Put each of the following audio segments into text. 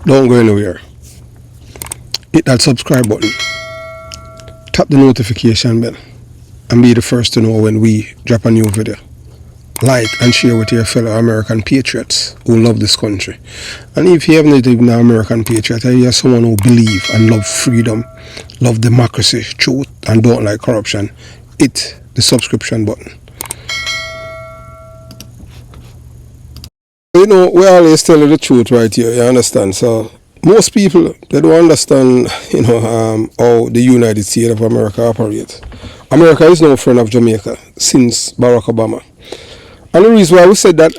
Don't go anywhere. Hit that subscribe button. Tap the notification bell and be the first to know when we drop a new video. Like and share with your fellow American patriots who love this country. And if you haven't even an American patriot, you are someone who believe and love freedom, love democracy, truth, and don't like corruption, hit the subscription button. You know, we always tell you the truth right here, you understand? So most people, they don't understand, how the United States of America operates. America is no friend of Jamaica since Barack Obama. And the reason why we said that,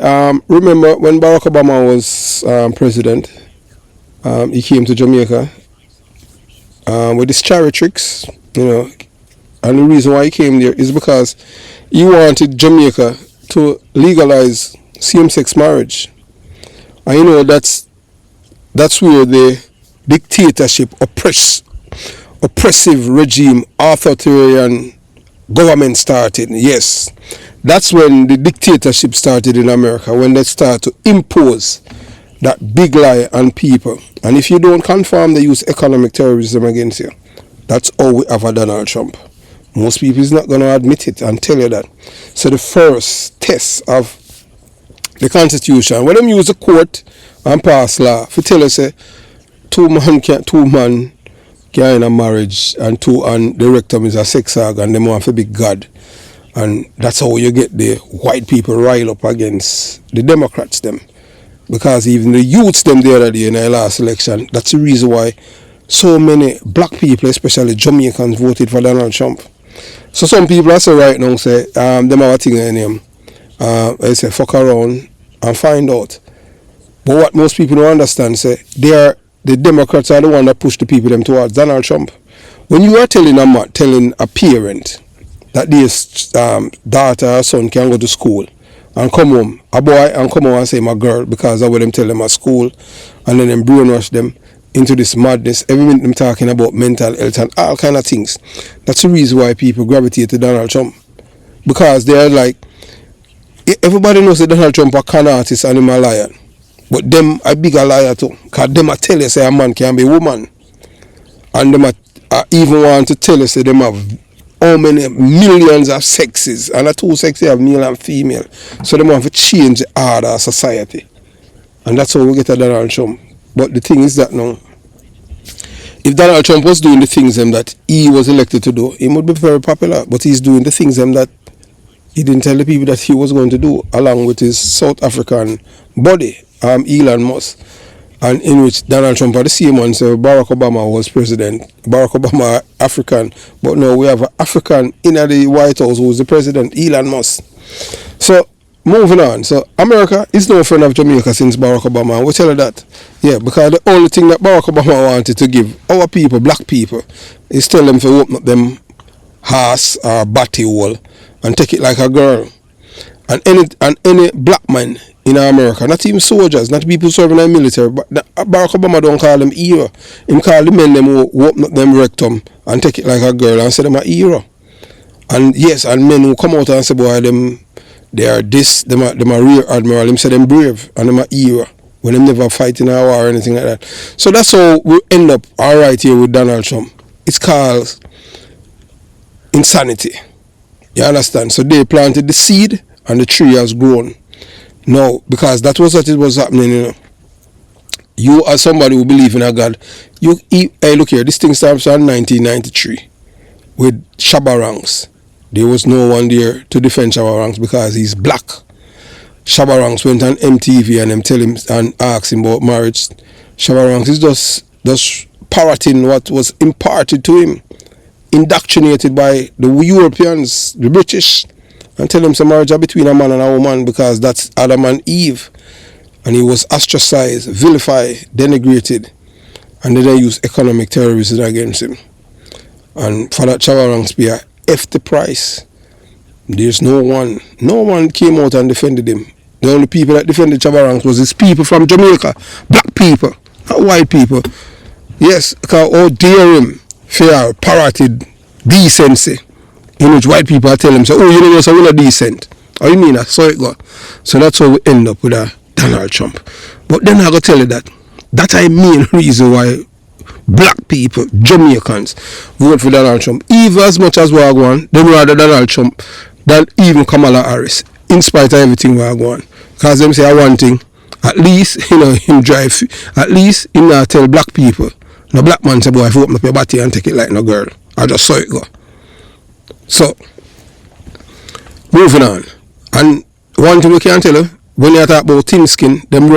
remember when Barack Obama was president, he came to Jamaica with his chariot tricks, and the reason why he came there is because he wanted Jamaica to legalize same-sex marriage. And that's where the dictatorship, oppressive regime, authoritarian government started. Yes, that's when the dictatorship started in America, when they start to impose that big lie on people. And if you don't conform, they use economic terrorism against you. That's how we have a Donald Trump. Most people is not going to admit it and tell you that. So the first test of the Constitution, when them use the court and pass law, for tell us say two man can in a marriage and the rectum is a sex organ, them want to be God. And that's how you get the white people rile up against the Democrats them. Because even the youths them the other day in the last election, that's the reason why so many black people, especially Jamaicans, voted for Donald Trump. So some people I say right now say, them have a thing in them. They say fuck around and find out. But what most people don't understand, say the Democrats are the one that push the people them towards Donald Trump. When you are telling a parent that this daughter or son can go to school and come home, a boy and come home and say my girl, because of what them tell them at school, and then them brainwash them into this madness, every minute them talking about mental health and all kind of things. That's the reason why people gravitate to Donald Trump. Because they're like, everybody knows that Donald Trump a con artist and him a liar. But them a bigger liar too. Because them a tell you say a man can be a woman. And them a even want to tell you say them have how many millions of sexes. And the two sexes have male and female. So them want to change the order of society. And that's how we get a Donald Trump. But the thing is that now, if Donald Trump was doing the things that he was elected to do, he would be very popular. But he's doing the things that he didn't tell the people that he was going to do, along with his South African buddy, Elon Musk, and in which Donald Trump had the same one. So Barack Obama was president. Barack Obama African, but now we have an African in the White House who is the president, Elon Musk. So moving on. So America is no friend of Jamaica since Barack Obama. We tell you that. Yeah, because the only thing that Barack Obama wanted to give our people, black people, is tell them to open up them horse or batty hole and take it like a girl. And any black man in America, not even soldiers, not people serving in the military, but Barack Obama don't call them hero. He call the men them who open up them rectum and take it like a girl and say them a hero. And yes, and men who come out and say, boy, they are this, them a rear admiral, him say them brave and them a hero when them never fight in a war or anything like that. So that's how we end up alright here with Donald Trump. It's called insanity. You understand? So they planted the seed and the tree has grown. No, because that was what it was happening, You as somebody who believe in a God, hey, look here, this thing starts in 1993 with Shabba Ranks. There was no one there to defend Shabba Ranks because he's black. Shabba Ranks went on MTV and them tell him and ask him about marriage. Shabba Ranks is just parroting what was imparted to him, indoctrinated by the Europeans, the British, and tell him some marriage are between a man and a woman because that's Adam and Eve. And he was ostracized, vilified, denigrated, and then they used economic terrorism against him. And for that Shabba Ranks be a F the price. There's no one came out and defended him. The only people that defended Shabba Ranks was his people from Jamaica, black people, not white people. Yes, because how dare him for parroted decency, in which white people are telling him, so, oh, you know, so we're not decent. Oh, you mean that? So it go. So that's how we end up with a Donald Trump. But then I go tell you that That's the main reason why black people, Jamaicans, vote for Donald Trump. Even as much as we're going, they rather Donald Trump than even Kamala Harris, in spite of everything we're going. Because them say one thing, at least, him drive, at least him not tell black people. No black man say, boy, if you open up your body and take it like no girl. I just saw it go. So, moving on. And one thing we can tell you, when you talk about thin skin, them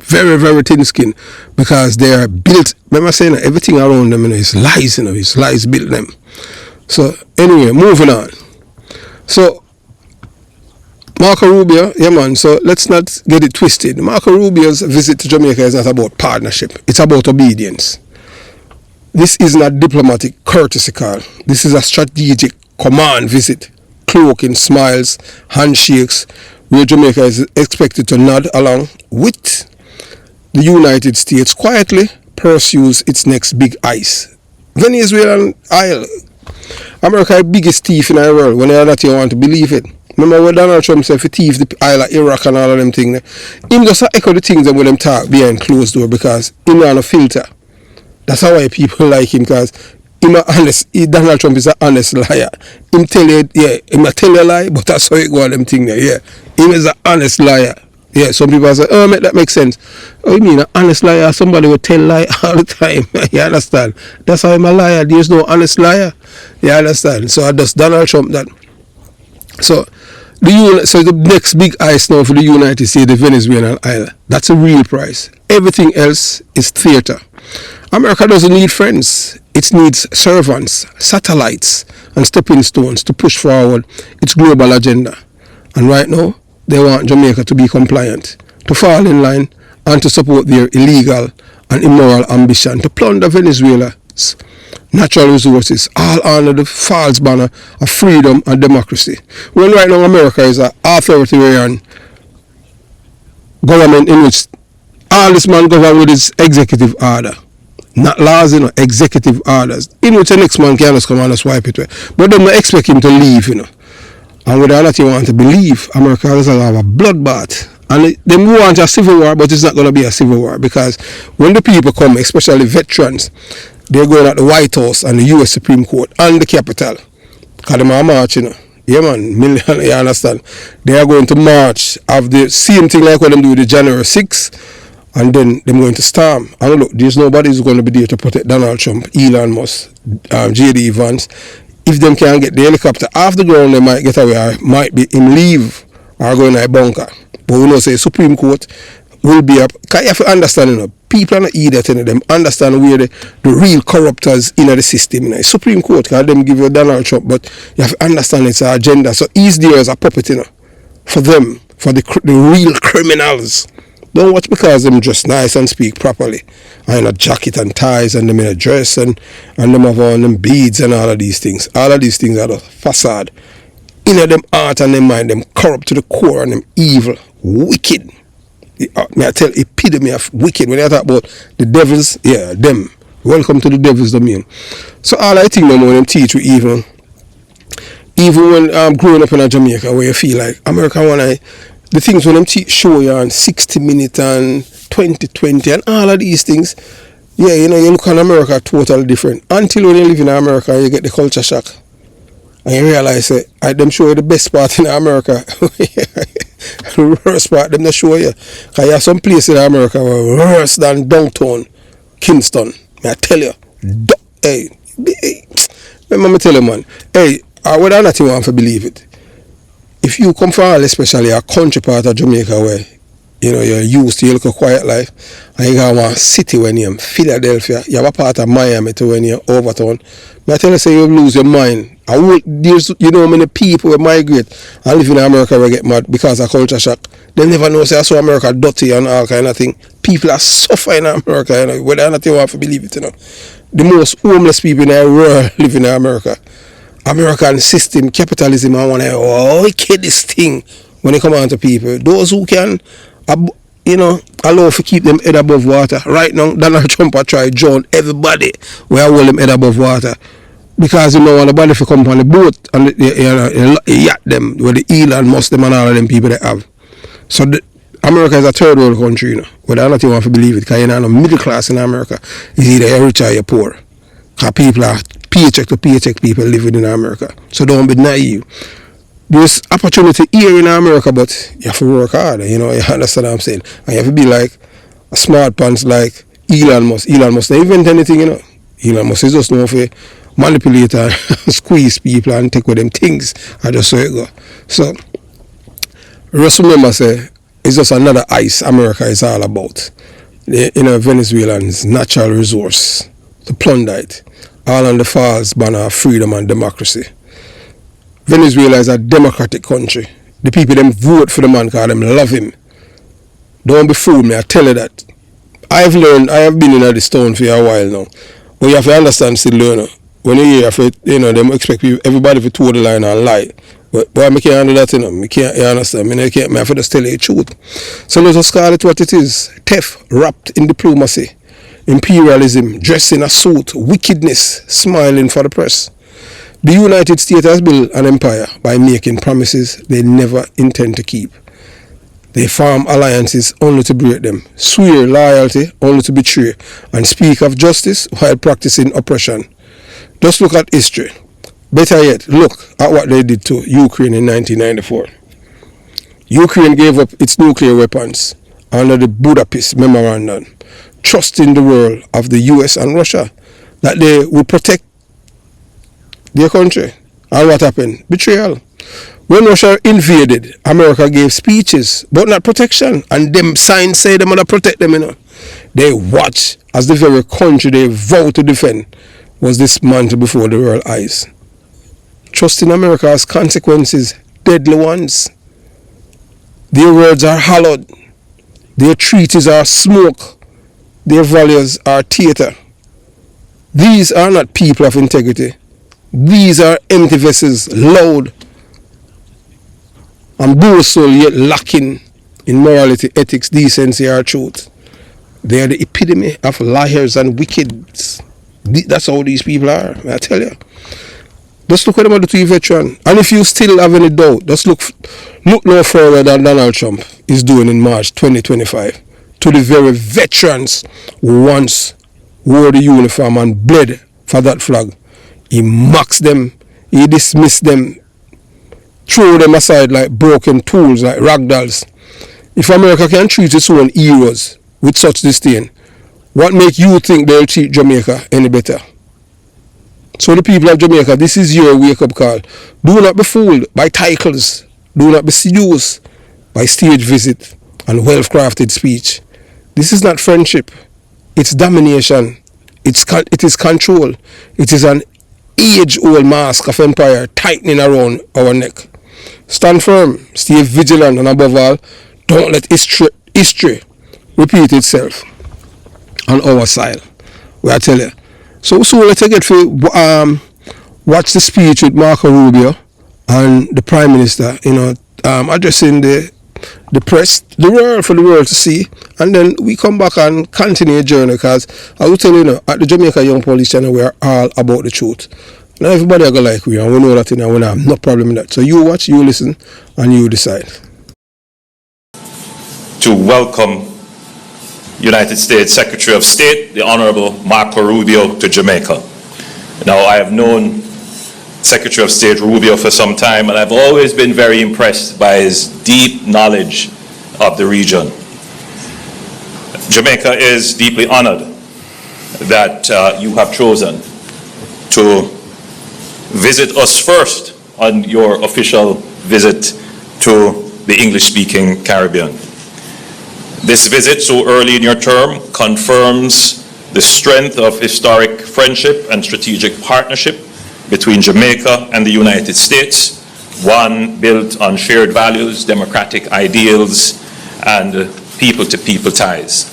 very, very thin skin, because they are built, remember saying that everything around them is lies, it's lies built them. So, anyway, moving on. So, Marco Rubio, yeah man, so let's not get it twisted. Marco Rubio's visit to Jamaica is not about partnership, it's about obedience. This is not diplomatic courtesy call. This is a strategic command visit, cloaking smiles, handshakes, where Jamaica is expected to nod along with the United States quietly pursues its next big ice. Venezuelan Isle. America is the biggest thief in the world, when you're not you want to believe it. Remember when Donald Trump said if he thief the Isle of Iraq and all of them things, him just echo the things that when them talk behind closed door, because he not a filter. That's how why people like him, because Donald Trump is an honest liar. Him tell you, him a tell you a lie, but that's how it go on them thing there, Him is an honest liar. Yeah, some people say, oh, that makes sense. Oh, you mean an honest liar? Somebody will tell lie all the time. You understand? That's how I'm a liar. There's no honest liar. You understand? So that's Donald Trump that. So the next big ice now for the United States, the Venezuelan island. That's a real price. Everything else is theater. America doesn't need friends. It needs servants, satellites, and stepping stones to push forward its global agenda. And right now, they want Jamaica to be compliant, to fall in line, and to support their illegal and immoral ambition to plunder Venezuela's natural resources, all under the false banner of freedom and democracy. When right now America is an authoritarian government in which all this man govern with his executive order. Not laws, executive orders. In which the next man can just come and swipe it away. But then I expect him to leave, And whether or not you want to believe, America is going to have a bloodbath. And they want a civil war, but it's not going to be a civil war. Because when the people come, especially veterans, they're going at the White House and the U.S. Supreme Court and the Capitol. Because they are marching, Yeah, man, you understand? They are going to march, have the same thing like what they do with the January 6th. And then they're going to storm. And look, there's nobody who's going to be there to protect Donald Trump, Elon Musk, J.D. Vance. If them can't get the helicopter off the ground, they might get away, or might be in leave, or going to a bunker. But we know say Supreme Court will be up. Because you have to understand, people are not idiot, them understand where the real corruptors in the system. Supreme Court can them give you Donald Trump, but you have to understand it's an agenda. So he's there as a puppet, for them, for the real criminals. Don't watch because them dress nice and speak properly. And in a jacket and ties and them in a dress and them have on them beads and all of these things. All of these things are the facade. In them heart and them mind, them corrupt to the core and them evil, wicked. May I tell epitome of wicked. When I talk about the devils, them. Welcome to the devil's domain. So all I think them teach you even when I'm growing up in Jamaica, where you feel like America the things when them show you on 60 Minutes and 2020 and all of these things, you look at America totally different. Until when you live in America, you get the culture shock. And you realize them show you the best part in America. The worst part, them not show you. Because you have some places in America worse than downtown Kingston. I tell you. Hey, let me tell you, man. Hey, whether or not you want to believe it, if you come from especially a country part of Jamaica where you're used to your little quiet life, and you got one city when you're in Philadelphia, you have a part of Miami to when you're Overtown, I tell you, say you lose your mind. There's many people who migrate and live in America will get mad because of culture shock. They never know say I saw America dirty and all kind of thing. People are suffering in America, whether or not you want to believe it, The most homeless people in the world live in America. American system, capitalism, I want to wicked this thing when it comes on to people. Those who can, allow to keep them head above water. Right now, Donald Trump has tried to drown everybody where I hold them head above water. Because want the body to come on the boat and yacht them with the Elon Musk them and all of them people they have. So America is a third world country, you know. Whether or not you want to believe it, because you're not a middle class in America. It's either you're rich or you're poor. Because people are paycheck to paycheck people living in America. So don't be naive. There's opportunity here in America, but you have to work hard, you know, you understand what I'm saying? And you have to be like a smart pants like Elon Musk. Elon Musk don't invent anything, you know. Elon Musk is just known for manipulate and squeeze people and take with them things. I just saw it go. So, just remember, say, it's just another ice America is all about. You know, Venezuelans' natural resource to plunder it. All on the false banner of freedom and democracy. Venezuela is a democratic country. The people them vote for the man because them love him. Don't be fooled me, I tell you that. I have been in this town for a while now. But you have to understand still, learner. When you hear, them expect everybody to toe the line and lie. But boy, I can't handle that, you know. I can't, you understand? I have to just tell you the truth. So let us call it what it is. Theft wrapped in diplomacy. Imperialism, dressed in a suit, wickedness, smiling for the press. The United States has built an empire by making promises they never intend to keep. They form alliances only to break them, swear loyalty only to betray, and speak of justice while practicing oppression. Just look at history. Better yet, look at what they did to Ukraine in 1994. Ukraine gave up its nuclear weapons under the Budapest Memorandum, trusting the world of the US and Russia that they would protect their country. And what happened? Betrayal. When Russia invaded, America gave speeches, but not protection. And them signs say they must protect them, you know. They watch as the very country they vow to defend was dismantled before the world eyes. Trust in America has consequences, deadly ones. Their words are hallowed. Their treaties are smoke. Their values are theater. These are not people of integrity. These are empty vessels, loud and boastful, yet lacking in morality, ethics, decency, or truth. They are the epitome of liars and wickedness. That's how these people are, I tell you. Just look at them at the two veteran. And if you still have any doubt, just look no further than Donald Trump is doing in March 2025 to the very veterans who once wore the uniform and bled for that flag. He mocks them, he dismisses them, throw them aside like broken tools, like ragdolls. If America can treat its own heroes with such disdain, what make you think they'll treat Jamaica any better? So the people of Jamaica, this is your wake-up call. Do not be fooled by titles. Do not be seduced by stage visit and well-crafted speech. This is not friendship. It's domination. It is control. It is an age-old mask of empire tightening around our neck. Stand firm, stay vigilant, and above all, don't let history repeat itself on our side. I tell you. So let's get to watch the speech with Marco Rubio and the Prime Minister, addressing the press, the world, for the world to see, and then we come back and continue the journey, because I will tell you, at the Jamaica Young Police Channel, we are all about the truth. Now everybody are going to like we, and we know that, we have no problem with that. So you watch, you listen, and you decide. To welcome United States Secretary of State, the Honorable Marco Rubio, to Jamaica. Now, I have known Secretary of State Rubio for some time, and I've always been very impressed by his deep knowledge of the region. Jamaica is deeply honored that you have chosen to visit us first on your official visit to the English-speaking Caribbean. This visit so early in your term confirms the strength of historic friendship and strategic partnership between Jamaica and the United States, one built on shared values, democratic ideals, and people-to-people ties.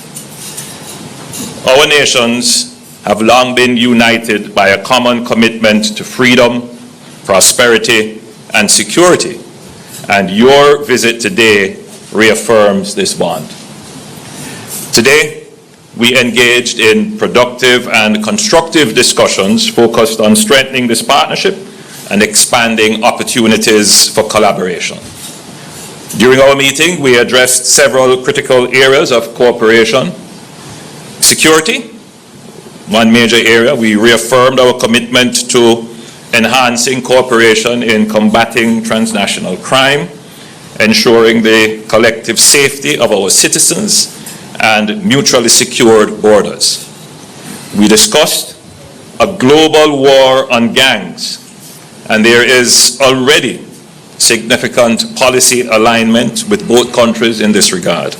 Our nations have long been united by a common commitment to freedom, prosperity, and security, and your visit today reaffirms this bond. Today, we engaged in productive and constructive discussions focused on strengthening this partnership and expanding opportunities for collaboration. During our meeting, we addressed several critical areas of cooperation. Security, one major area. We reaffirmed our commitment to enhancing cooperation in combating transnational crime, ensuring the collective safety of our citizens, and mutually secured borders. We discussed a global war on gangs, and there is already significant policy alignment with both countries in this regard.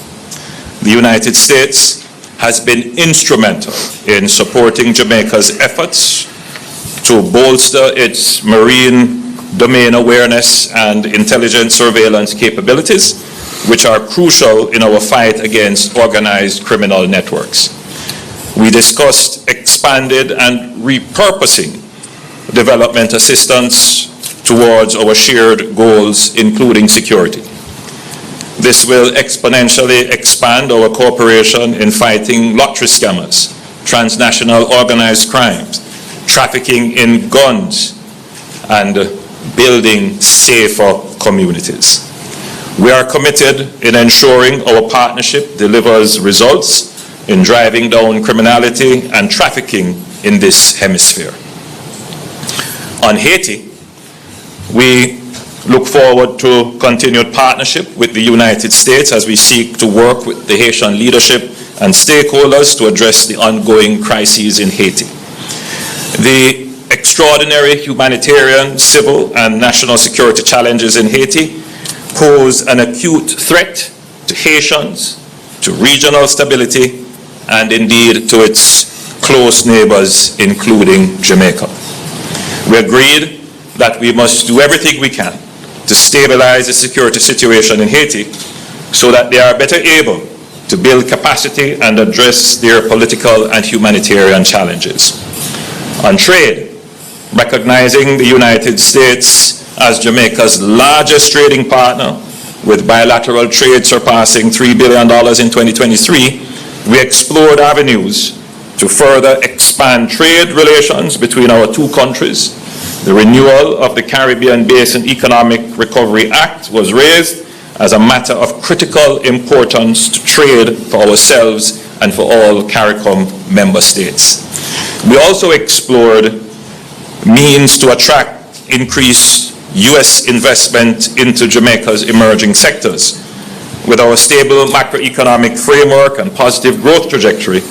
The United States has been instrumental in supporting Jamaica's efforts to bolster its marine domain awareness and intelligence surveillance capabilities, which are crucial in our fight against organized criminal networks. We discussed expanded and repurposing development assistance towards our shared goals, including security. This will exponentially expand our cooperation in fighting lottery scammers, transnational organized crimes, trafficking in guns, and building safer communities. We are committed in ensuring our partnership delivers results in driving down criminality and trafficking in this hemisphere. On Haiti, we look forward to continued partnership with the United States as we seek to work with the Haitian leadership and stakeholders to address the ongoing crises in Haiti. The extraordinary humanitarian, civil, and national security challenges in Haiti pose an acute threat to Haitians, to regional stability, and indeed to its close neighbors, including Jamaica. We agreed that we must do everything we can to stabilize the security situation in Haiti so that they are better able to build capacity and address their political and humanitarian challenges. On trade, recognizing the United States as Jamaica's largest trading partner, with bilateral trade surpassing $3 billion in 2023, we explored avenues to further expand trade relations between our two countries. The renewal of the Caribbean Basin Economic Recovery Act was raised as a matter of critical importance to trade for ourselves and for all CARICOM member states. We also explored means to attract increased U.S. investment into Jamaica's emerging sectors. With our stable macroeconomic framework and positive growth trajectory,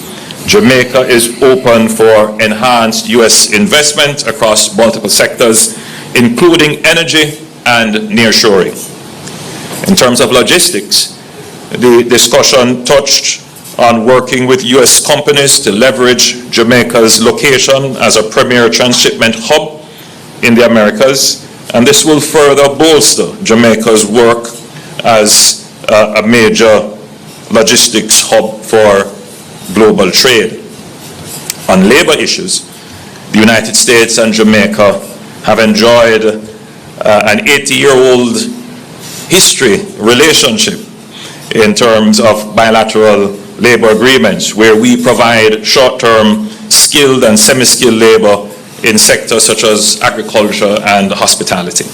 Jamaica is open for enhanced U.S. investment across multiple sectors, including energy and nearshoring. In terms of logistics, the discussion touched on working with U.S. companies to leverage Jamaica's location as a premier transshipment hub in the Americas, and this will further bolster Jamaica's work as a major logistics hub for global trade. On labor issues, the United States and Jamaica have enjoyed an 80-year-old history relationship in terms of bilateral labor agreements, where we provide short-term skilled and semi-skilled labor in sectors such as agriculture and hospitality.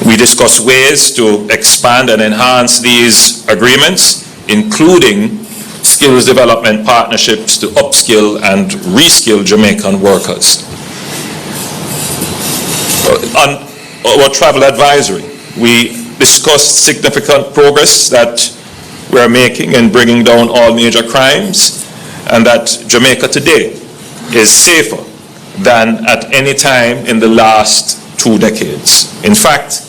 We discuss ways to expand and enhance these agreements, including skills development partnerships to upskill and reskill Jamaican workers. On our travel advisory, we discussed significant progress that we're making in bringing down all major crimes, and that Jamaica today is safer than at any time in the last 2 decades. In fact,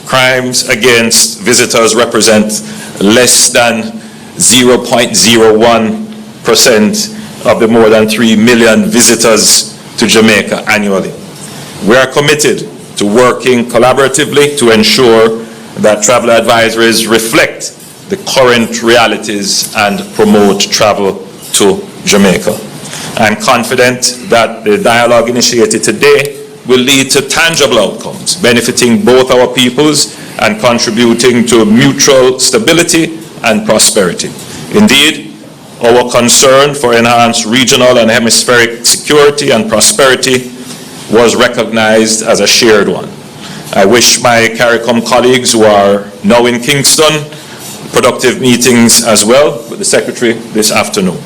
crimes against visitors represent less than 0.01% of the more than 3 million visitors to Jamaica annually. We are committed to working collaboratively to ensure that travel advisories reflect the current realities and promote travel to Jamaica. I'm confident that the dialogue initiated today will lead to tangible outcomes, benefiting both our peoples and contributing to mutual stability and prosperity. Indeed, our concern for enhanced regional and hemispheric security and prosperity was recognized as a shared one. I wish my CARICOM colleagues who are now in Kingston productive meetings as well with the Secretary this afternoon.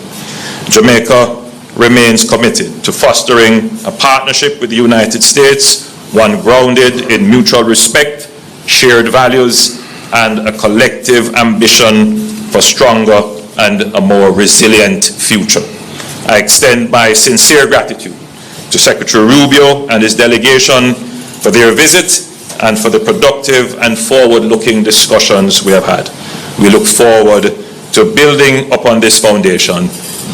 Jamaica remains committed to fostering a partnership with the United States, one grounded in mutual respect, shared values, and a collective ambition for stronger and a more resilient future. I extend my sincere gratitude to Secretary Rubio and his delegation for their visit and for the productive and forward-looking discussions we have had. We look forward to building upon this foundation,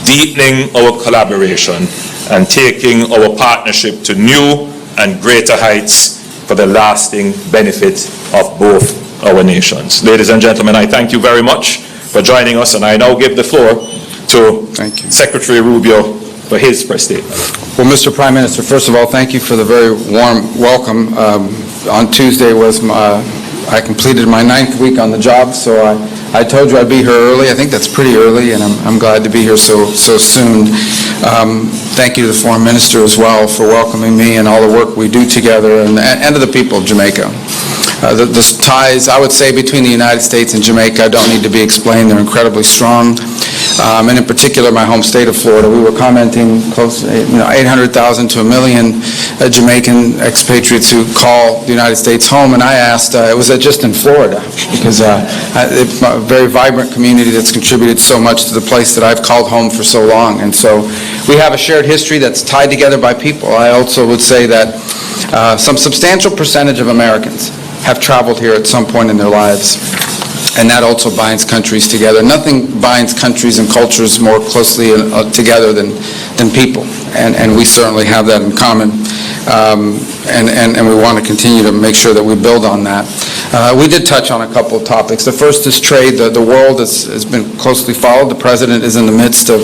deepening our collaboration, and taking our partnership to new and greater heights for the lasting benefit of both our nations. Ladies and gentlemen, I thank you very much for joining us, and I now give the floor to Secretary Rubio for his press statement. Well, Mr. Prime Minister, first of all, thank you for the very warm welcome. On Tuesday I completed my 9th week on the job, so I told you I'd be here early. I think that's pretty early, and I'm glad to be here so soon. Thank you to the Foreign Minister as well for welcoming me and all the work we do together, and to the people of Jamaica. The ties, I would say, between the United States and Jamaica don't need to be explained. They're incredibly strong. And in particular, my home state of Florida, we were commenting close, 800,000 to 1 million Jamaican expatriates who call the United States home. And I asked, was that just in Florida? Because it's a very vibrant community that's contributed so much to the place that I've called home for so long. And so we have a shared history that's tied together by people. I also would say that some substantial percentage of Americans have traveled here at some point in their lives. And that also binds countries together. Nothing binds countries and cultures more closely together than people. And we certainly have that in common. And we want to continue to make sure that we build on that. We did touch on a couple of topics. The first is trade. The world has been closely followed. The President is in the midst of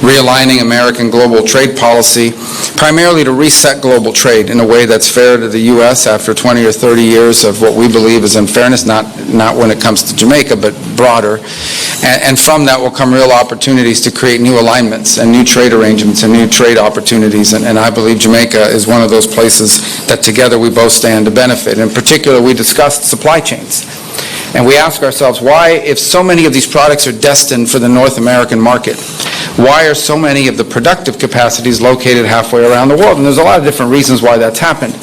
realigning American global trade policy, primarily to reset global trade in a way that's fair to the U.S. after 20 or 30 years of what we believe is unfairness, not when it comes to Jamaica, but broader. And from that will come real opportunities to create new alignments and new trade arrangements and new trade opportunities. And I believe Jamaica is one of those places that together we both stand to benefit. In particular, we discussed supply chains. And we ask ourselves, why, if so many of these products are destined for the North American market, why are so many of the productive capacities located halfway around the world? And there's a lot of different reasons why that's happened.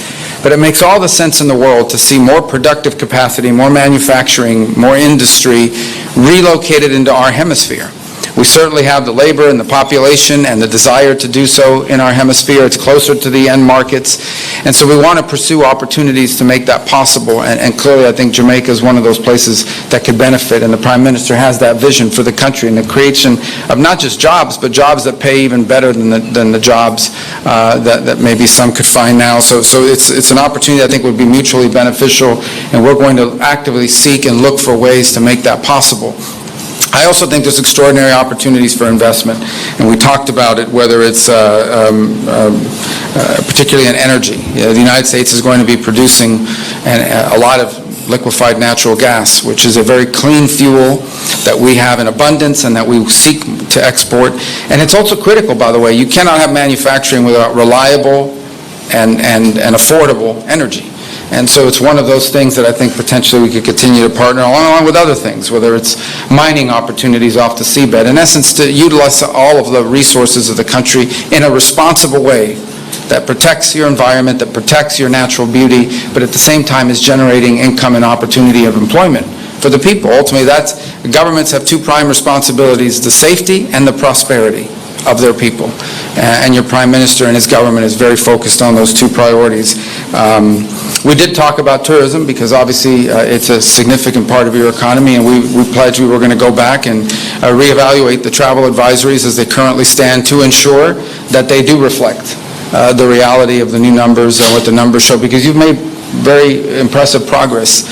But it makes all the sense in the world to see more productive capacity, more manufacturing, more industry relocated into our hemisphere. We certainly have the labor and the population and the desire to do so in our hemisphere. It's closer to the end markets. And so we want to pursue opportunities to make that possible. And clearly, I think Jamaica is one of those places that could benefit. And the Prime Minister has that vision for the country and the creation of not just jobs, but jobs that pay even better than the jobs that maybe some could find now. So it's an opportunity I think would be mutually beneficial. And we're going to actively seek and look for ways to make that possible. I also think there's extraordinary opportunities for investment, and we talked about it, whether it's particularly in energy. The United States is going to be producing a lot of liquefied natural gas, which is a very clean fuel that we have in abundance and that we seek to export. And it's also critical, by the way. You cannot have manufacturing without reliable and affordable energy. And so it's one of those things that I think potentially we could continue to partner along with other things, whether it's mining opportunities off the seabed. In essence, to utilize all of the resources of the country in a responsible way that protects your environment, that protects your natural beauty, but at the same time is generating income and opportunity of employment for the people. Ultimately, governments have two prime responsibilities: the safety and the prosperity of their people. And your Prime Minister and his government is very focused on those two priorities. We did talk about tourism because obviously it's a significant part of your economy, and we pledged we were going to go back and reevaluate the travel advisories as they currently stand to ensure that they do reflect the reality of the new numbers and what the numbers show, because you've made very impressive progress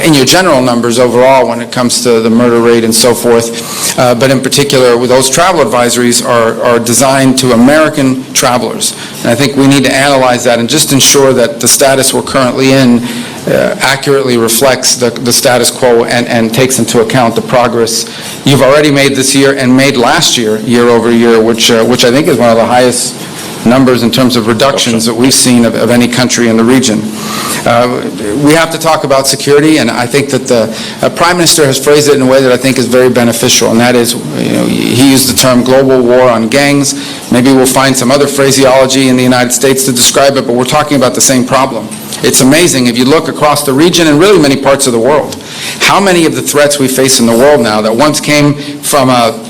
in your general numbers overall when it comes to the murder rate and so forth. But in particular, those travel advisories are designed to American travelers. And I think we need to analyze that and just ensure that the status we're currently in accurately reflects the status quo and takes into account the progress you've already made this year and made last year, year over year, which I think is one of the highest numbers in terms of reductions that we've seen of any country in the region. We have to talk about security, and I think that the Prime Minister has phrased it in a way that I think is very beneficial, and that is, he used the term global war on gangs. Maybe we'll find some other phraseology in the United States to describe it, but we're talking about the same problem. It's amazing, if you look across the region and really many parts of the world, how many of the threats we face in the world now that once came from a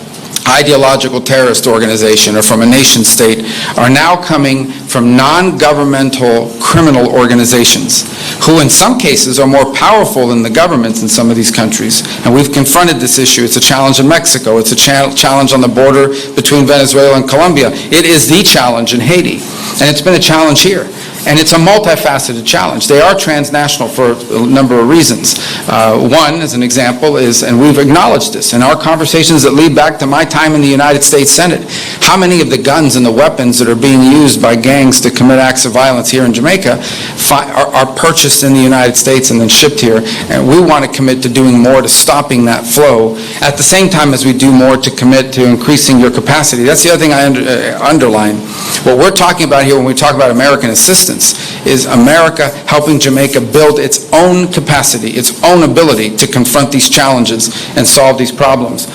ideological terrorist organization or from a nation state are now coming from non-governmental criminal organizations who in some cases are more powerful than the governments in some of these countries. And we've confronted this issue. It's a challenge in Mexico. It's a challenge on the border between Venezuela and Colombia. It is the challenge in Haiti. And it's been a challenge here. And it's a multifaceted challenge. They are transnational for a number of reasons. One, as an example, is, and we've acknowledged this, in our conversations that lead back to my time in the United States Senate, how many of the guns and the weapons that are being used by gangs to commit acts of violence here in Jamaica are purchased in the United States and then shipped here. And we want to commit to doing more to stopping that flow at the same time as we do more to commit to increasing your capacity. That's the other thing I underline. What we're talking about here when we talk about American assistance is America helping Jamaica build its own capacity, its own ability to confront these challenges and solve these problems,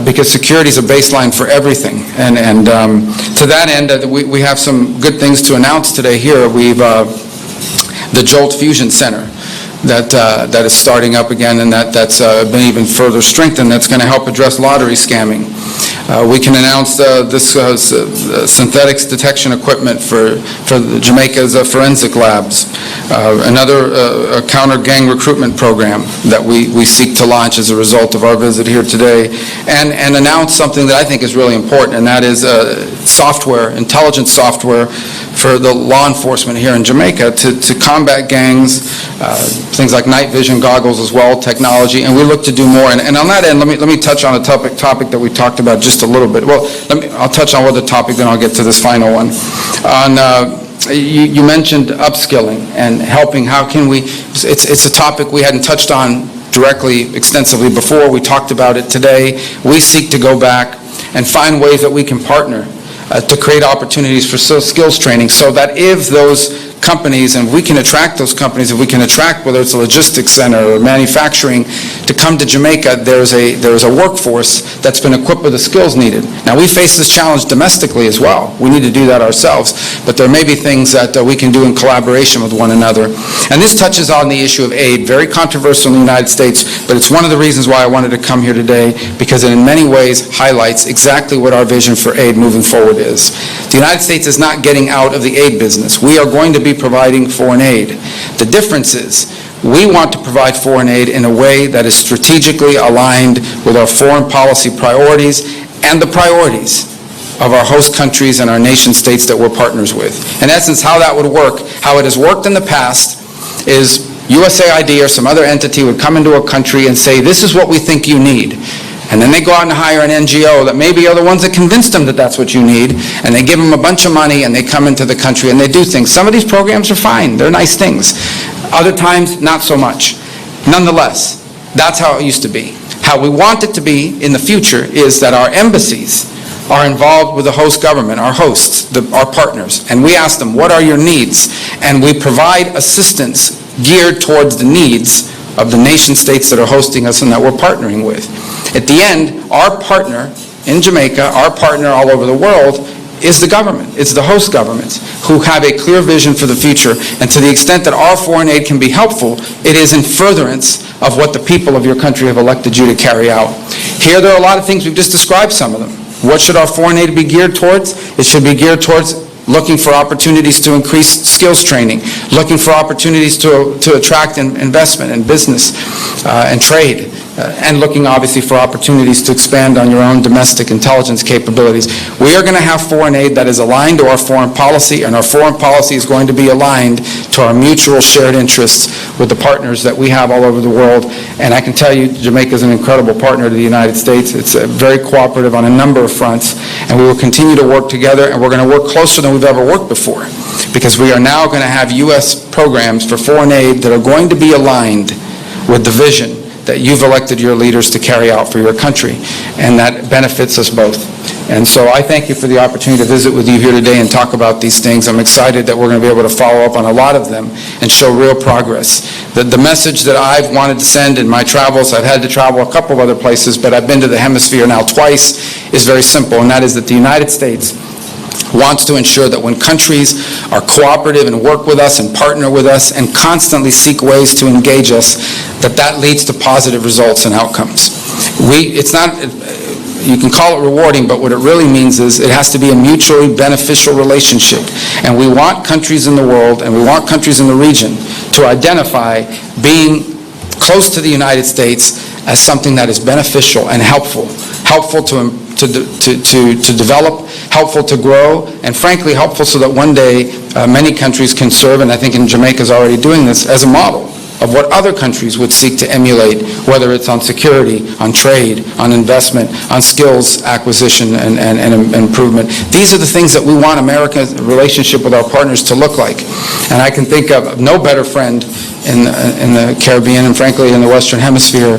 because security is a baseline for everything. And to that end, we have some good things to announce today here. We've the Jolt Fusion Center that is starting up again, and that's been even further strengthened. That's going to help address lottery scamming. We can announce this synthetics detection equipment for Jamaica's forensic labs. Another counter-gang recruitment program that we seek to launch as a result of our visit here today, and announce something that I think is really important, and that is software, intelligence software for the law enforcement here in Jamaica to combat gangs, things like night vision goggles as well, technology, and we look to do more. And on that end, let me touch on a topic that we talked about just a little bit. Well, I'll touch on one topic, then I'll get to this final one. You mentioned upskilling and helping. How can we? It's a topic we hadn't touched on directly, extensively before. We talked about it today. We seek to go back and find ways that we can partner to create opportunities for skills training, so that if those companies, and we can attract those companies, if we can attract, whether it's a logistics center or manufacturing, to come to Jamaica, there's a workforce that's been equipped with the skills needed. Now, we face this challenge domestically as well. We need to do that ourselves, but there may be things that we can do in collaboration with one another. And this touches on the issue of aid, very controversial in the United States, but it's one of the reasons why I wanted to come here today, because it in many ways highlights exactly what our vision for aid moving forward is. The United States is not getting out of the aid business. We are going to be providing foreign aid. The difference is we want to provide foreign aid in a way that is strategically aligned with our foreign policy priorities and the priorities of our host countries and our nation states that we're partners with. In essence, how that would work, how it has worked in the past, is USAID or some other entity would come into a country and say, this is what we think you need. And then they go out and hire an NGO that maybe are the ones that convinced them that that's what you need, and they give them a bunch of money, and they come into the country and they do things. Some of these programs are fine. They're nice things. Other times, not so much. Nonetheless, that's how it used to be. How we want it to be in the future is that our embassies are involved with the host government, our hosts, our partners, and we ask them, what are your needs? And we provide assistance geared towards the needs of the nation states that are hosting us and that we're partnering with. At the end, our partner in Jamaica, our partner all over the world, is the government. It's the host governments who have a clear vision for the future, and to the extent that our foreign aid can be helpful, it is in furtherance of what the people of your country have elected you to carry out. Here there are a lot of things, we've just described some of them. What should our foreign aid be geared towards? It should be geared towards looking for opportunities to increase skills training, looking for opportunities to attract investment and business and trade, and looking obviously for opportunities to expand on your own domestic intelligence capabilities. We are going to have foreign aid that is aligned to our foreign policy, and our foreign policy is going to be aligned to our mutual shared interests with the partners that we have all over the world. And I can tell you, Jamaica is an incredible partner to the United States. It's very cooperative on a number of fronts, and we will continue to work together, and we're going to work closer than we've ever worked before, because we are now going to have U.S. programs for foreign aid that are going to be aligned with the vision that you've elected your leaders to carry out for your country, and that benefits us both. And so I thank you for the opportunity to visit with you here today and talk about these things. I'm excited that we're going to be able to follow up on a lot of them and show real progress. The message that I've wanted to send in my travels, I've had to travel a couple of other places, but I've been to the hemisphere now twice, is very simple, and that is that the United States wants to ensure that when countries are cooperative and work with us and partner with us and constantly seek ways to engage us, that leads to positive results and outcomes. It's not, you can call it rewarding, but what it really means is it has to be a mutually beneficial relationship. And we want countries in the world and we want countries in the region to identify being close to the United States as something that is beneficial and helpful to develop, helpful to grow, and frankly helpful so that one day many countries can serve, and I think in Jamaica is already doing this, as a model of what other countries would seek to emulate, whether it's on security, on trade, on investment, on skills acquisition and improvement. These are the things that we want America's relationship with our partners to look like. And I can think of no better friend in the Caribbean and frankly in the Western Hemisphere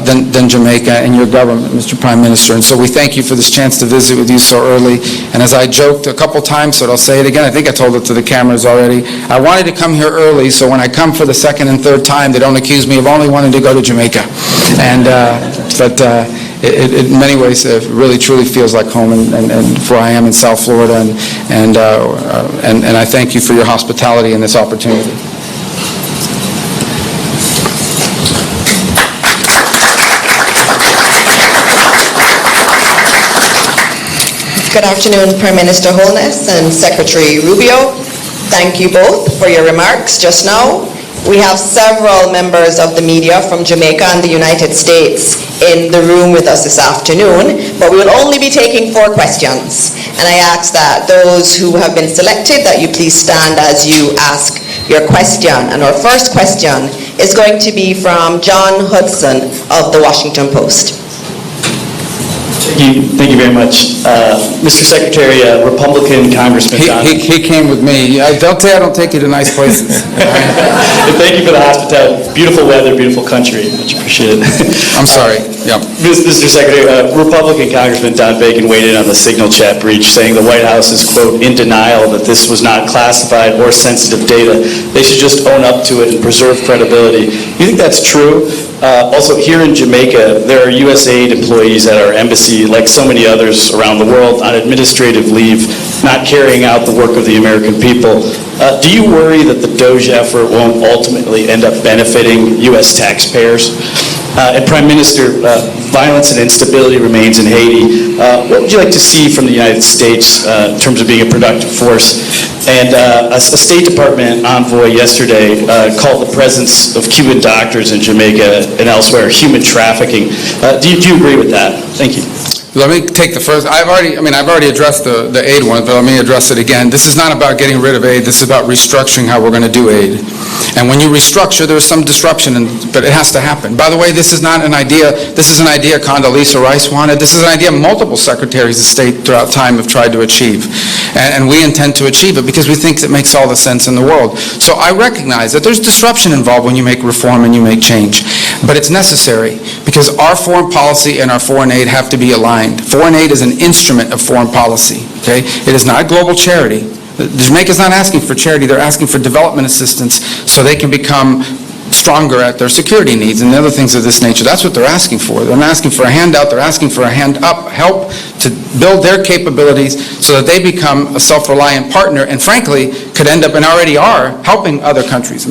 than Jamaica and your government, Mr. Prime Minister. And so we thank you for this chance to visit with you so early. And as I joked a couple times, so I'll say it again, I think I told it to the cameras already, I wanted to come here early so when I come for the second and third time, they don't accuse me of only wanting to go to Jamaica. And it in many ways really truly feels like home, and for I am in South Florida, and I thank you for your hospitality and this opportunity. Good afternoon, Prime Minister Holness and Secretary Rubio. Thank you both for your remarks just now. We have several members of the media from Jamaica and the United States in the room with us this afternoon, but we will only be taking 4 questions. And I ask that those who have been selected, that you please stand as you ask your question. And our first question is going to be from John Hudson of the Washington Post. Thank you very much. Mr. Secretary, Republican Congressman Don... He came with me. Don't say I don't take you to nice places. Thank you for the hospitality. Beautiful weather, beautiful country. Much appreciated. I'm sorry. Yeah. Mr. Secretary, Republican Congressman Don Bacon weighed in on the Signal chat breach, saying the White House is, quote, in denial that this was not classified or sensitive data. They should just own up to it and preserve credibility. Do you think that's true? Also, here in Jamaica, there are USAID employees at our embassy, like so many others around the world, on administrative leave, not carrying out the work of the American people. Do you worry that the DOGE effort won't ultimately end up benefiting U.S. taxpayers? And Prime Minister, violence and instability remains in Haiti. What would you like to see from the United States in terms of being a productive force? And a State Department envoy yesterday called the presence of Cuban doctors in Jamaica and elsewhere human trafficking. Do you agree with that? Thank you. Let me take the first. I've already addressed the aid one, but let me address it again. This is not about getting rid of aid. This is about restructuring how we're going to do aid. And when you restructure, there's some disruption, but it has to happen. By the way, this is not an idea. This is an idea Condoleezza Rice wanted. This is an idea multiple secretaries of state throughout time have tried to achieve. And we intend to achieve it because we think it makes all the sense in the world. So I recognize that there's disruption involved when you make reform and you make change. But it's necessary because our foreign policy and our foreign aid have to be aligned. Foreign aid is an instrument of foreign policy. Okay? It is not a global charity. Jamaica's not asking for charity. They're asking for development assistance so they can become stronger at their security needs and other things of this nature. That's what they're asking for. They're not asking for a handout. They're asking for a hand up, help to build their capabilities so that they become a self-reliant partner and, frankly, could end up and already are helping other countries.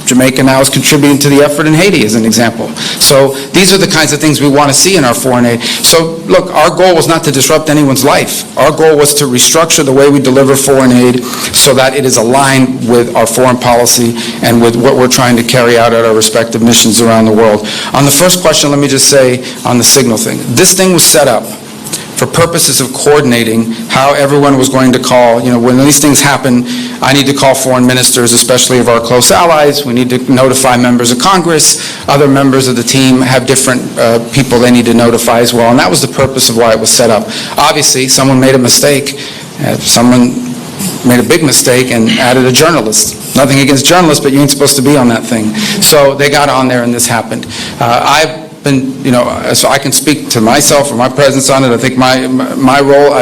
Jamaica now is contributing to the effort in Haiti as an example. So these are the kinds of things we want to see in our foreign aid. So look, our goal was not to disrupt anyone's life. Our goal was to restructure the way we deliver foreign aid so that it is aligned with our foreign policy and with what we're trying to carry out at our respective missions around the world. On the first question, let me just say on the Signal thing. This thing was set up for purposes of coordinating how everyone was going to call. You know, when these things happen, I need to call foreign ministers, especially of our close allies. We need to notify members of Congress. Other members of the team have different people they need to notify as well, and that was the purpose of why it was set up. Obviously, someone made a mistake. Someone made a big mistake and added a journalist. Nothing against journalists, but you ain't supposed to be on that thing. So they got on there and this happened. been, so I can speak to myself or my presence on it. I think my role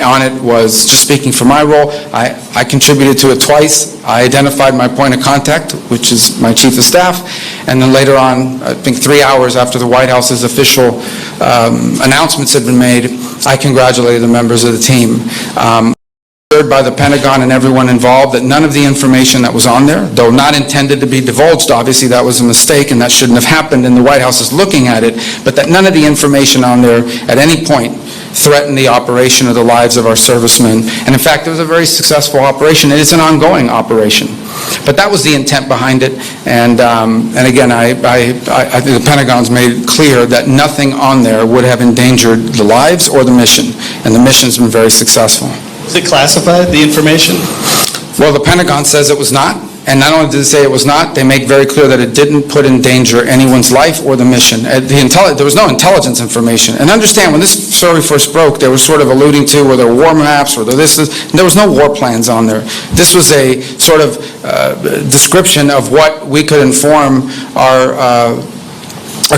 on it was, just speaking for my role, I contributed to it twice. I identified my point of contact, which is my chief of staff, and then later on, I think 3 hours after the White House's official announcements had been made, I congratulated the members of the team. By the Pentagon and everyone involved that none of the information that was on there, though not intended to be divulged, obviously that was a mistake and that shouldn't have happened, and the White House is looking at it, but that none of the information on there at any point threatened the operation or the lives of our servicemen. And in fact, it was a very successful operation. It is an ongoing operation. But that was the intent behind it, and again, I think the Pentagon's made it clear that nothing on there would have endangered the lives or the mission, and the mission's been very successful. Is it classified, the information? Well, the Pentagon says it was not, and not only did it say it was not, they make very clear that it didn't put in danger anyone's life or the mission. There was no intelligence information. And understand, when this story first broke, they were sort of alluding to were there war maps, or there was no war plans on there. This was a sort of description of what we could inform our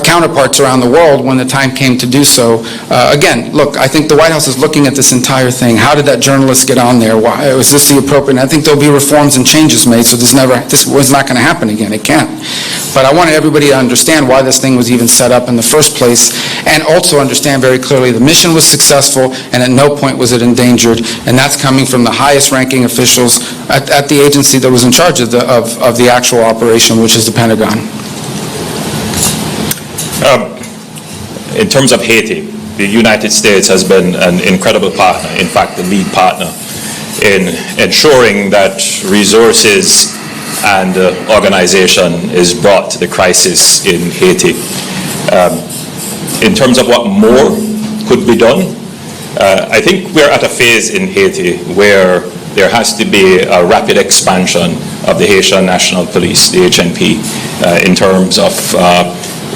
counterparts around the world when the time came to do so. Again, look, I think the White House is looking at this entire thing. How did that journalist get on there? Why was this the appropriate? And I think there'll be reforms and changes made, so this was not going to happen again. It can't. But I wanted everybody to understand why this thing was even set up in the first place, and also understand very clearly the mission was successful, and at no point was it endangered, and that's coming from the highest ranking officials at the agency that was in charge of the actual operation, which is the Pentagon. In terms of Haiti, the United States has been an incredible partner, in fact, the lead partner, in ensuring that resources and organization is brought to the crisis in Haiti. In terms of what more could be done, I think we're at a phase in Haiti where there has to be a rapid expansion of the Haitian National Police, the HNP, in terms of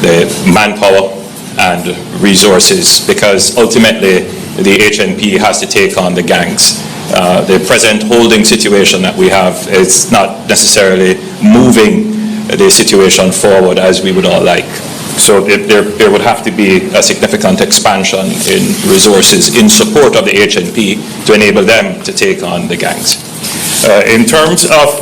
the manpower and resources, because ultimately the HNP has to take on the gangs. The present holding situation that we have is not necessarily moving the situation forward as we would all like. So there would have to be a significant expansion in resources in support of the HNP to enable them to take on the gangs. In terms of